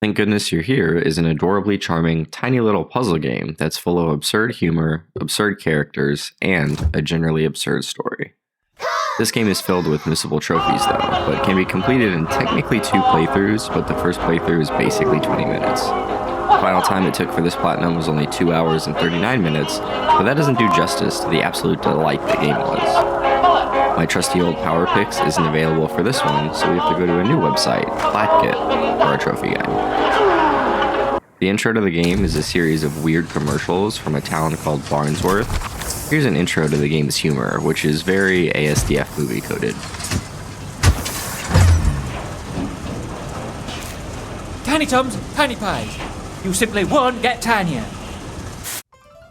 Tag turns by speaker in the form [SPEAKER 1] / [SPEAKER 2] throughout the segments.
[SPEAKER 1] Thank Goodness You're Here is an adorably charming, tiny little puzzle game that's full of absurd humor, absurd characters, and a generally absurd story. This game is filled with missable trophies though, but can be completed in technically 2 playthroughs, but the first playthrough is basically 20 minutes. The final time it took for this platinum was only 2 hours and 39 minutes, but that doesn't do justice to the absolute delight the game was. My trusty old Power Picks isn't available for this one, so we have to go to a new website, Platget, for our trophy guide. The intro to the game is a series of weird commercials from a town called Barnsworth. Here's an intro to the game's humor, which is very ASDF movie coded.
[SPEAKER 2] Tiny Tums, Tiny Pies. You simply won't get tinier.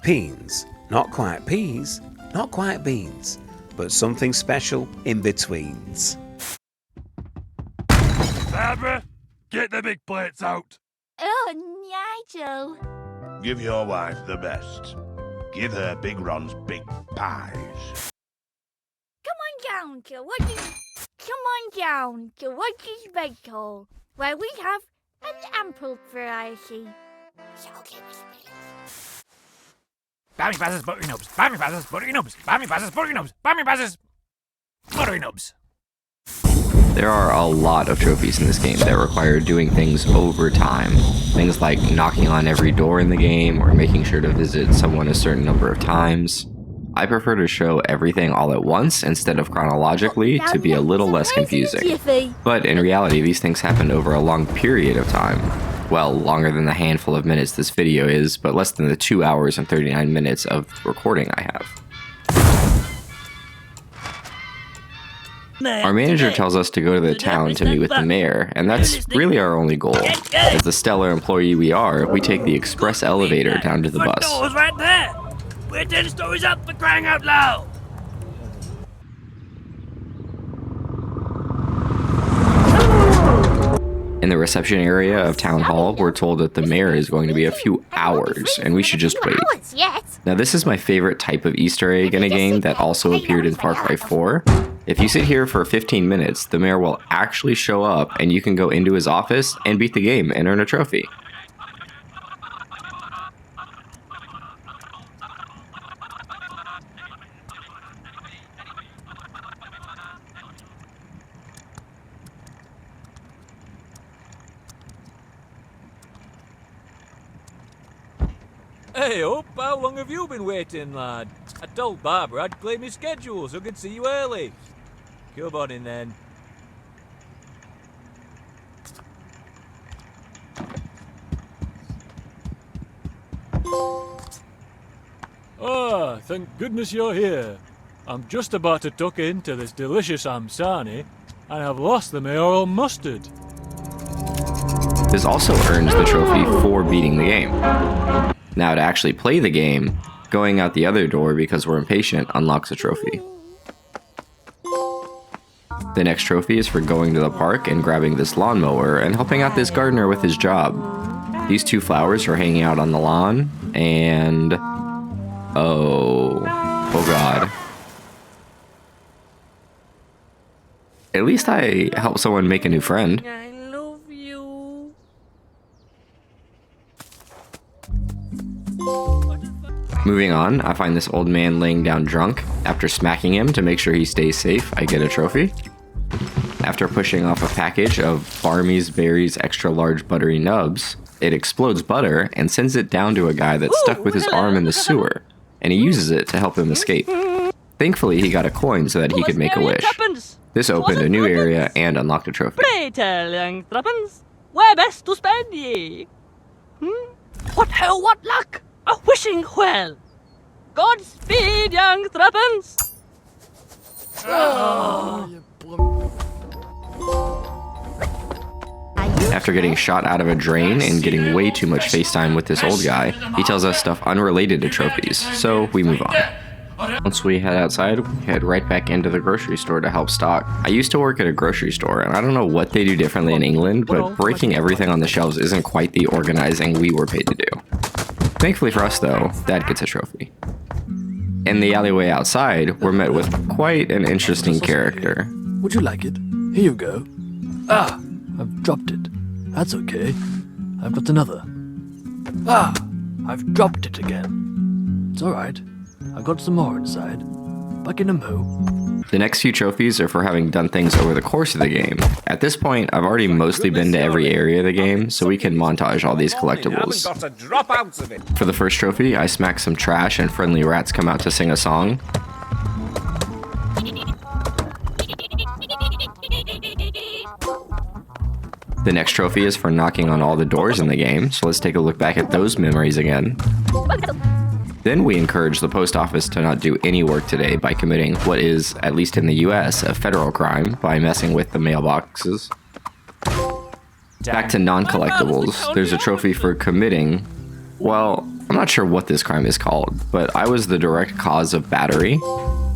[SPEAKER 3] Peens. Not quite peas, not quite beans, but something special in betweens.
[SPEAKER 4] Barbara, get the big plates out.
[SPEAKER 5] Oh, Nigel.
[SPEAKER 4] Give your wife the best. Give her Big Ron's big pies.
[SPEAKER 5] Come on down to Watty's Bake Hall, where we have an ample variety. So give us a
[SPEAKER 2] Bammy Bazzers, Buttery Nubs. Bammy Bazzers, Buttery Nubs. Bammy Bazzers, Buttery Nubs. Bammy Bazzers, Buttery Nubs.
[SPEAKER 1] There are a lot of trophies in this game that require doing things over time. Things like knocking on every door in the game or making sure to visit someone a certain number of times. I prefer to show everything all at once instead of chronologically to be a little less confusing. But in reality, these things happen over a long period of time. Well, longer than the handful of minutes this video is, but less than the 2 hours and 39 minutes of recording I have. Our manager tells us to go to the town to meet with the mayor, and that's really our only goal. As the stellar employee we are, we take the express elevator down to the bus.
[SPEAKER 6] Door's right there. We're 10 stories up for crying out loud.
[SPEAKER 1] In the reception area of Town Hall, we're told that the mayor is going to be a few hours, and we should just wait. Now this is my favorite type of Easter egg in a game that also appeared in Far Cry 4. If you sit here for 15 minutes, the mayor will actually show up and you can go into his office and beat the game and earn a trophy.
[SPEAKER 7] Hey up, how long have you been waiting, lad? I told Barbara I'd clear my schedule so I could see you early. Come on in then. Ah, thank goodness you're here. I'm just about to tuck into this delicious amsani, and I've lost the mayoral mustard.
[SPEAKER 1] This also earns the trophy for beating the game. Now to actually play the game, going out the other door because we're impatient unlocks a trophy. The next trophy is for going to the park and grabbing this lawnmower and helping out this gardener with his job. These 2 flowers are hanging out on the lawn, and... Oh god. At least I helped someone make a new friend.
[SPEAKER 5] I love you.
[SPEAKER 1] Moving on, I find this old man laying down drunk. After smacking him to make sure he stays safe, I get a trophy. After pushing off a package of Barmy's Berries extra large buttery nubs, it explodes butter and sends it down to a guy that's stuck with his arm in the sewer, and he uses it to help him escape. Thankfully, he got a coin so that he could make a wish. This opened a new area and unlocked a trophy.
[SPEAKER 6] Pray tell, young threepence, where best to spend ye? What hell, what luck? A wishing well. Godspeed, young threepence.
[SPEAKER 1] After getting shot out of a drain and getting way too much FaceTime with this old guy, he tells us stuff unrelated to trophies, so we move on. Once we head outside, we head right back into the grocery store to help stock. I used to work at a grocery store, and I don't know what they do differently in England, but breaking everything on the shelves isn't quite the organizing we were paid to do. Thankfully for us though, Dad gets a trophy. In the alleyway outside, we're met with quite an interesting character.
[SPEAKER 8] Would you like it? Here you go. Ah, I've dropped it. That's okay.
[SPEAKER 7] I've got another. Ah! I've dropped it again. It's alright. I've got some more inside. Back in a moo.
[SPEAKER 1] The next few trophies are for having done things over the course of the game. At this point, I've already mostly been to every area of the game, so we can montage all these collectibles.
[SPEAKER 3] Got a drop out of it.
[SPEAKER 1] For the first trophy, I smack some trash and friendly rats come out to sing a song. The next trophy is for knocking on all the doors in the game, so let's take a look back at those memories again. Then we encourage the post office to not do any work today by committing what is, at least in the US, a federal crime by messing with the mailboxes. Back to non-collectibles, there's a trophy for committing, well, I'm not sure what this crime is called, but I was the direct cause of battery.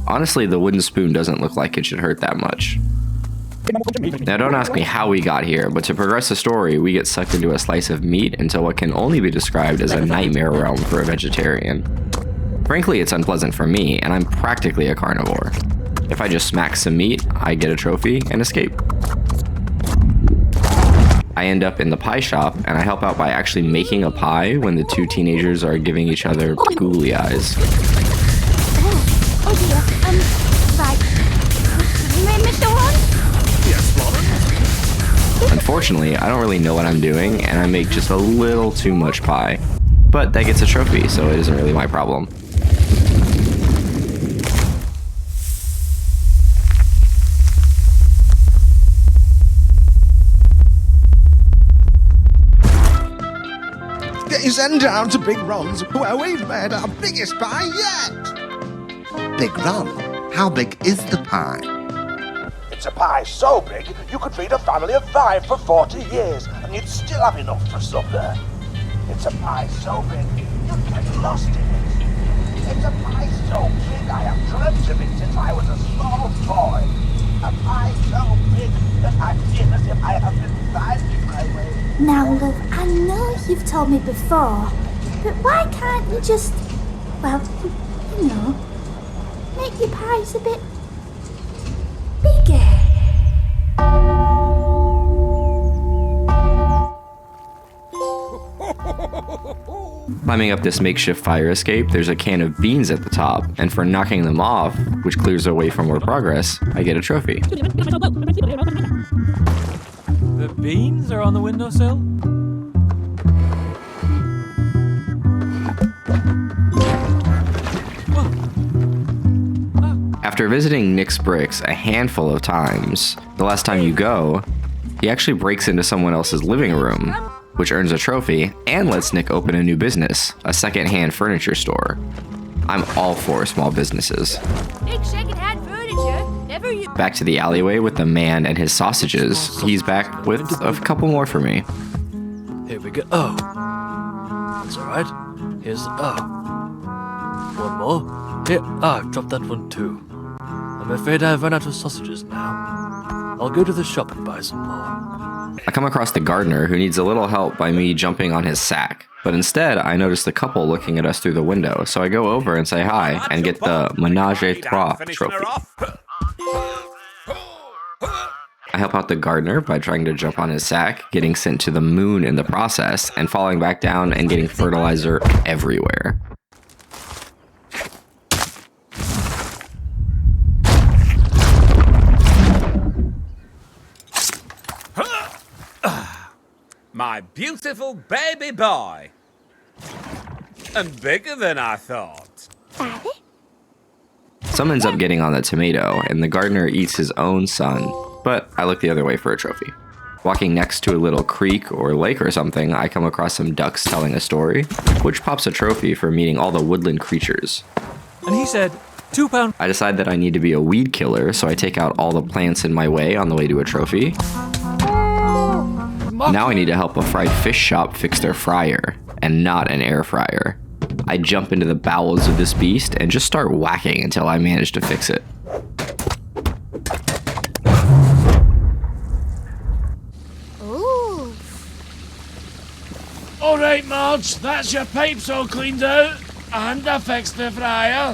[SPEAKER 1] Honestly, the wooden spoon doesn't look like it should hurt that much. Now don't ask me how we got here, but to progress the story, we get sucked into a slice of meat into what can only be described as a nightmare realm for a vegetarian. Frankly, it's unpleasant for me, and I'm practically a carnivore. If I just smack some meat, I get a trophy and escape. I end up in the pie shop, and I help out by actually making a pie when the two teenagers are giving each other googly eyes.
[SPEAKER 5] Oh dear, right. Mr. One?
[SPEAKER 1] Unfortunately, I don't really know what I'm doing, and I make just a little too much pie. But that gets a trophy, so it isn't really my problem.
[SPEAKER 4] Days and down to Big Ron's, where we've made our biggest pie yet.
[SPEAKER 8] Big Ron, how big is the pie?
[SPEAKER 4] It's a pie so big, you could feed a family of 5 for 40 years, and you'd still have enough for supper. It's a pie so big, you'd get lost in it. It's a pie so big, I have dreamt of it since I was a small boy. A pie so big that I feel as if I have been finding my way.
[SPEAKER 5] Now, love, I know you've told me before, but why can't you just, well, you know, make your pies a bit bigger?
[SPEAKER 1] Climbing up this makeshift fire escape, there's a can of beans at the top, and for knocking them off, which clears away for more progress, I get a trophy.
[SPEAKER 7] The beans are on the windowsill?
[SPEAKER 1] After visiting Nick's Bricks a handful of times, the last time you go, he actually breaks into someone else's living room, which earns a trophy and lets Nick open a new business, a second-hand furniture store. I'm all for small businesses.
[SPEAKER 5] Big second-hand furniture, never you.
[SPEAKER 1] Back to the alleyway with the man and his sausages. He's back with a couple more for me.
[SPEAKER 7] Here we go. Oh. That's alright. Here's one more. Here. I've dropped that one too. I'm afraid I've run out of sausages now. I'll go to the shop and buy some more.
[SPEAKER 1] I come across the gardener who needs a little help by me jumping on his sack. But instead, I notice the couple looking at us through the window, so I go over and say hi and get the Menage a Trois trophy. I help out the gardener by trying to jump on his sack, getting sent to the moon in the process, and falling back down and getting fertilizer everywhere.
[SPEAKER 3] My beautiful baby boy. And bigger than I thought.
[SPEAKER 5] Daddy?
[SPEAKER 1] Some ends up getting on the tomato, and the gardener eats his own son, but I look the other way for a trophy. Walking next to a little creek or lake or something, I come across some ducks telling a story, which pops a trophy for meeting all the woodland creatures.
[SPEAKER 7] And he said, £2.
[SPEAKER 1] I decide that I need to be a weed killer, so I take out all the plants in my way on the way to a trophy. Now I need to help a fried fish shop fix their fryer, and not an air fryer. I jump into the bowels of this beast and just start whacking until I manage to fix it.
[SPEAKER 5] Ooh.
[SPEAKER 9] Alright, Marge, that's your pipes all cleaned out, and I fixed the fryer.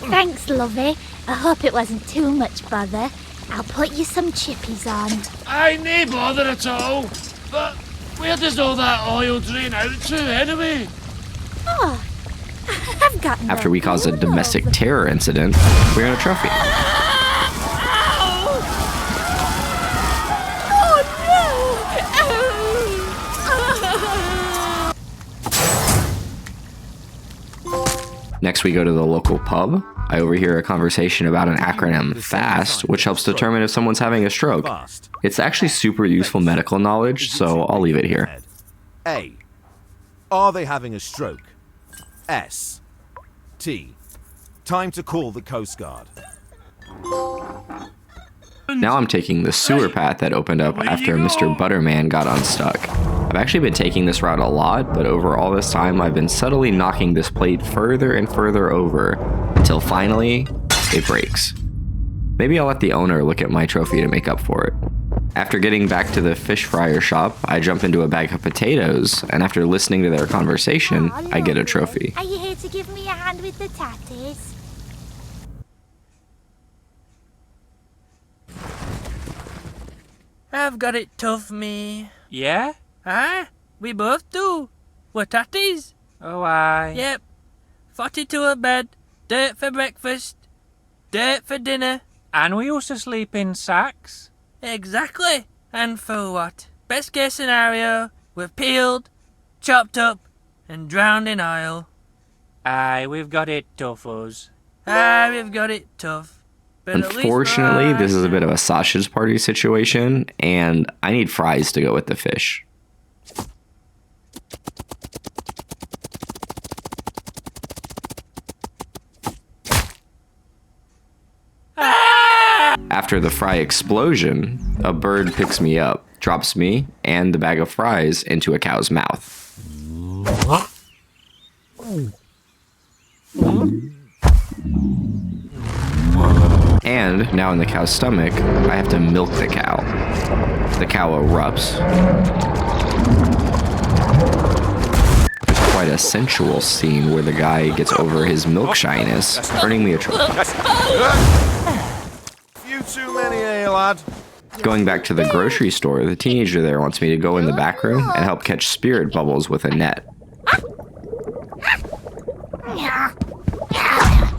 [SPEAKER 5] Thanks, lovey. I hope it wasn't too much bother. I'll put you some chippies on.
[SPEAKER 9] I nae bother at all, but Where does all that oil drain out to, anyway?
[SPEAKER 5] Oh, I've got
[SPEAKER 1] After we cause a domestic terror incident, we earn a trophy. Next, we go to the local pub. I overhear a conversation about an acronym FAST, which helps determine if someone's having a stroke. It's actually super useful medical knowledge, so I'll leave it here.
[SPEAKER 10] A. Are they having a stroke? S. T. Time to call the Coast Guard.
[SPEAKER 1] Now I'm taking the sewer path that opened up after Mr. Butterman got unstuck. I've actually been taking this route a lot, but over all this time I've been subtly knocking this plate further and further over, until finally, it breaks. Maybe I'll let the owner look at my trophy to make up for it. After getting back to the fish fryer shop, I jump into a bag of potatoes, and after listening to their conversation, I get a trophy.
[SPEAKER 5] Are you here to give me a hand with the tatties?
[SPEAKER 6] I've got it tough, me.
[SPEAKER 2] Yeah?
[SPEAKER 6] Huh? We both do. We're tatties.
[SPEAKER 2] Oh, aye.
[SPEAKER 6] Yep. 42 a bed, dirt for breakfast, dirt for dinner.
[SPEAKER 2] And we also sleep in sacks.
[SPEAKER 6] Exactly. And for what? Best case scenario, we're peeled, chopped up, and drowned in oil.
[SPEAKER 2] Aye, we've got it tough, us.
[SPEAKER 6] Ah, we've got it tough. But at least
[SPEAKER 1] Unfortunately, this is a
[SPEAKER 6] we're-
[SPEAKER 1] bit of a sausage party situation, and I need fries to go with the fish. After the fry explosion, a bird picks me up, drops me and the bag of fries into a cow's mouth. And now in the cow's stomach, I have to milk the cow. The cow erupts. There's quite a sensual scene where the guy gets over his milk shyness, earning me a trophy.
[SPEAKER 10] You too many, eh, lad?
[SPEAKER 1] Going back to the grocery store, the teenager there wants me to go in the back room and help catch spirit bubbles with a net.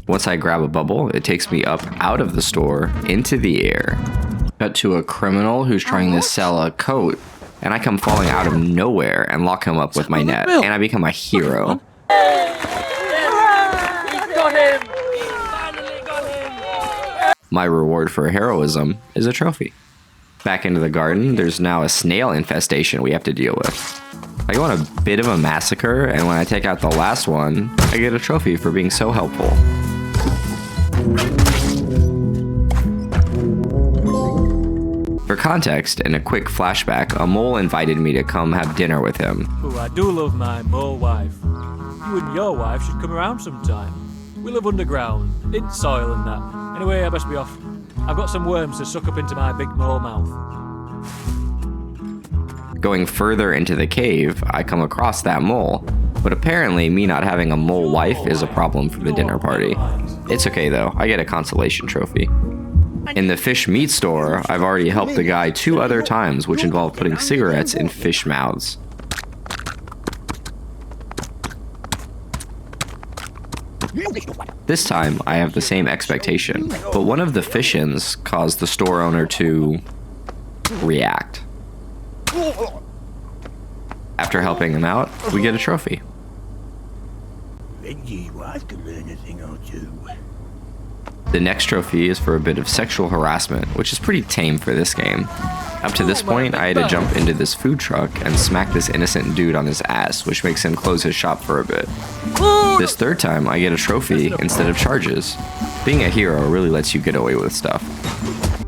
[SPEAKER 1] Once I grab a bubble, it takes me up out of the store into the air. Cut to a criminal who's trying to sell a coat, and I come falling out of nowhere and lock him up with my net, and I become a hero.
[SPEAKER 6] He got him! He finally got him!
[SPEAKER 1] My reward for heroism is a trophy. Back into the garden, there's now a snail infestation we have to deal with. I go on a bit of a massacre, and when I take out the last one, I get a trophy for being so helpful. For context and a quick flashback, a mole invited me to come have dinner with him.
[SPEAKER 7] Oh, I do love my mole wife. You and your wife should come around sometime. We live underground, in soil and that. Anyway, I best be off. I've got some worms to suck up into my big mole mouth.
[SPEAKER 1] Going further into the cave, I come across that mole, but apparently me not having a mole wife is a problem for the dinner party. It's okay though, I get a consolation trophy. In the fish meat store, I've already helped the guy 2 other times, which involved putting cigarettes in fish mouths. This time, I have the same expectation, but one of the fish-ins caused the store owner to react. After helping him out, we get a trophy. The next trophy is for a bit of sexual harassment, which is pretty tame for this game. Up to this point, I had to jump into this food truck and smack this innocent dude on his ass, which makes him close his shop for a bit. This third time, I get a trophy instead of charges. Being a hero really lets you get away with stuff.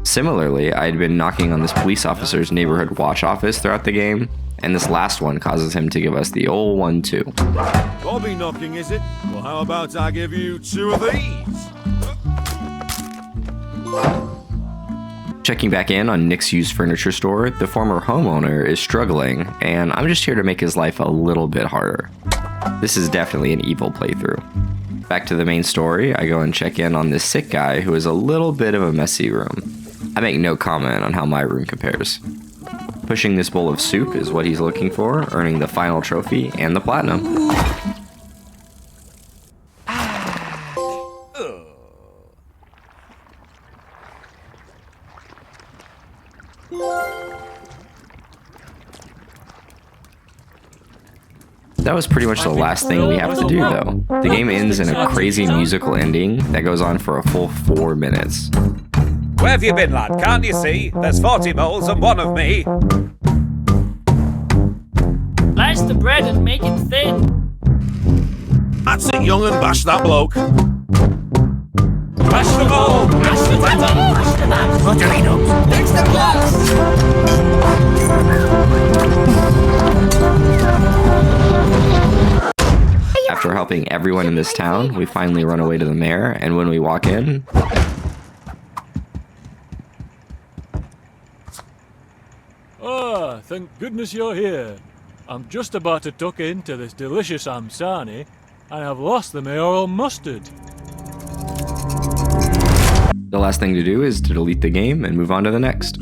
[SPEAKER 1] Similarly, I had been knocking on this police officer's neighborhood watch office throughout the game, and this last one causes him to give us the old 1-2.
[SPEAKER 10] Bobby knocking, is it? Well, how about I give you 2 of these?
[SPEAKER 1] Checking back in on Nick's used furniture store, the former homeowner is struggling, and I'm just here to make his life a little bit harder. This is definitely an evil playthrough. Back to the main story, I go and check in on this sick guy who has a little bit of a messy room. I make no comment on how my room compares. Pushing this bowl of soup is what he's looking for, earning the final trophy and the platinum. That was pretty much the last thing we have to do though. The game ends in a crazy musical ending that goes on for a full 4 minutes.
[SPEAKER 3] Where have you been, lad? Can't you see? There's 40 moles and one of me.
[SPEAKER 6] Slice the bread and make it thin.
[SPEAKER 10] That's it, young, and bash that bloke.
[SPEAKER 3] Bash the mole!
[SPEAKER 6] Mash the tato! Mash the mash!
[SPEAKER 2] Buttery nubs.
[SPEAKER 6] Fix the blocks!
[SPEAKER 1] After helping everyone in this town, we finally run away to the mayor, and when we walk in,
[SPEAKER 7] Ah, thank goodness you're here. I'm just about to tuck into this delicious amsani, and I've lost the mayoral mustard.
[SPEAKER 1] the last thing to do is to delete the game and move on to the next.